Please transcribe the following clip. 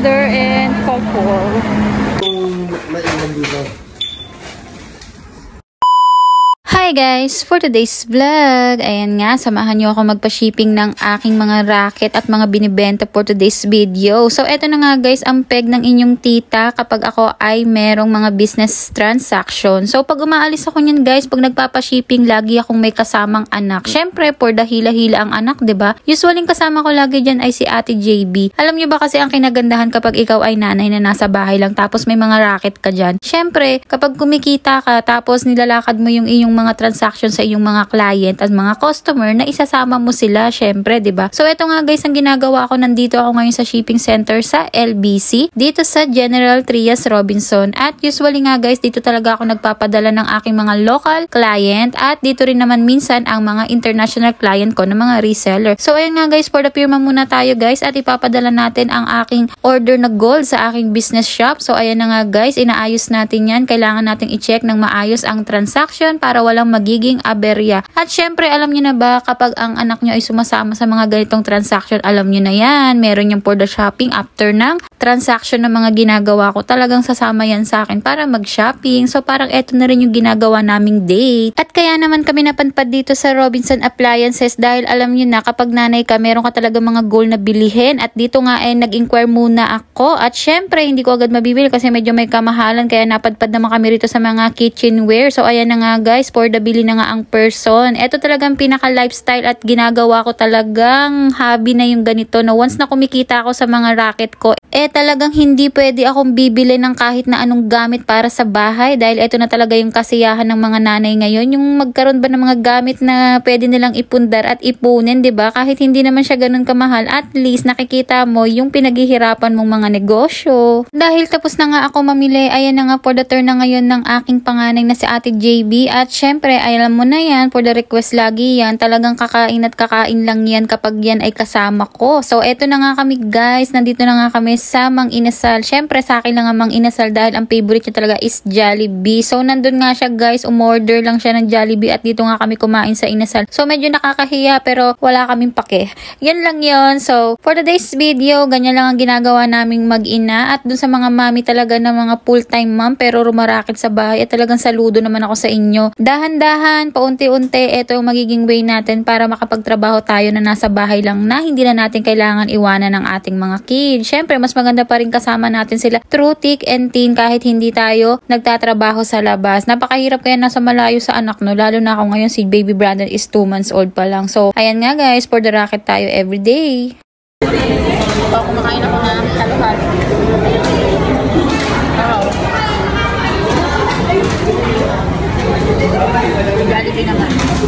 mother and call for. Hi guys! For today's vlog, ayan nga, samahan nyo ako magpa-shipping ng aking mga racket at mga binibenta for today's video. So, eto na nga guys, ang peg ng inyong tita kapag ako ay merong mga business transaction. So, pag umaalis ako nyan guys, pag nagpapa-shipping, lagi akong may kasamang anak. Syempre, for the hila-hila ang anak, 'di ba? Usually, kasama ko lagi dyan ay si Ate JB. Alam nyo ba kasi ang kinagandahan kapag ikaw ay nanay na nasa bahay lang tapos may mga racket ka dyan? Syempre, kapag kumikita ka tapos nilalakad mo yung iyong mga transaction sa iyong mga client at mga customer na isasama mo sila syempre, 'di ba? So eto nga guys ang ginagawa ko, nandito ako ngayon sa shipping center sa LBC dito sa General Trias Robinson, at usually nga guys dito talaga ako nagpapadala ng aking mga local client at dito rin naman minsan ang mga international client ko na mga reseller. So ayan nga guys, for the pirma muna tayo guys at ipapadala natin ang aking order na gold sa aking business shop. So ayan na nga guys, inaayos natin yan. Kailangan nating i-check ng maayos ang transaction para walang magiging aberya. At syempre, alam nyo na ba, kapag ang anak nyo ay sumasama sa mga ganitong transaction, alam nyo na yan, meron yung for the shopping after ng transaction na mga ginagawa ko. Talagang sasama yan sa akin para mag-shopping. So parang eto na rin yung ginagawa naming date. At kaya naman kami napadpad dito sa Robinson Appliances dahil alam nyo na, kapag nanay ka, meron ka talaga mga goal na bilihin. At dito nga ay nag-inquire muna ako. At syempre, hindi ko agad mabibili kasi medyo may kamahalan, kaya napadpad naman kami rito sa mga kitchenware. So ayan na nga guys, for the bili na nga ang person. Ito talagang pinaka-lifestyle at ginagawa ko, talagang hobby na yung ganito na once na kumikita ako sa mga racket ko, talagang hindi pwede akong bibili ng kahit na anong gamit para sa bahay dahil ito na talaga yung kasiyahan ng mga nanay ngayon, yung magkaroon ba ng mga gamit na pwede nilang ipundar at ipunin, 'di ba? Kahit hindi naman siya ganun kamahal, at least nakikita mo yung pinaghihirapan mong mga negosyo. Dahil tapos na nga ako mamili, ayan na nga for the turn na ngayon ng aking panganay na si Ate JB, at syempre alam mo na yan, for the request lagi yan, talagang kakain at kakain lang yan kapag yan ay kasama ko. So eto na nga kami guys, nandito na nga kami sa Mang Inasal. Syempre sa akin lang ang Mang Inasal dahil ang favorite niya talaga is Jollibee. So nandun nga siya guys, umorder lang siya ng Jollibee at dito nga kami kumain sa Inasal. So medyo nakakahiya pero wala kaming pake. Yan lang yon. So for today's video, ganyan lang ang ginagawa naming mag-ina, at dun sa mga mami talaga na mga full-time mom pero rumarakit sa bahay, at talagang saludo naman ako sa inyo. Dahan-dahan, paunti-unti, ito yung magiging way natin para makapagtrabaho tayo na nasa bahay lang, na hindi na natin kailangan iwanan ng ating mga kids. Syempre, mas maganda pa rin kasama natin sila through thick and thin kahit hindi tayo nagtatrabaho sa labas. Napakahirap kaya nasa malayo sa anak, no? Lalo na ako ngayon, si baby Brandon is 2 months old pa lang. So, ayan nga guys, for the racket tayo everyday. Kumakain ako na halo-halo. Jollibee naman.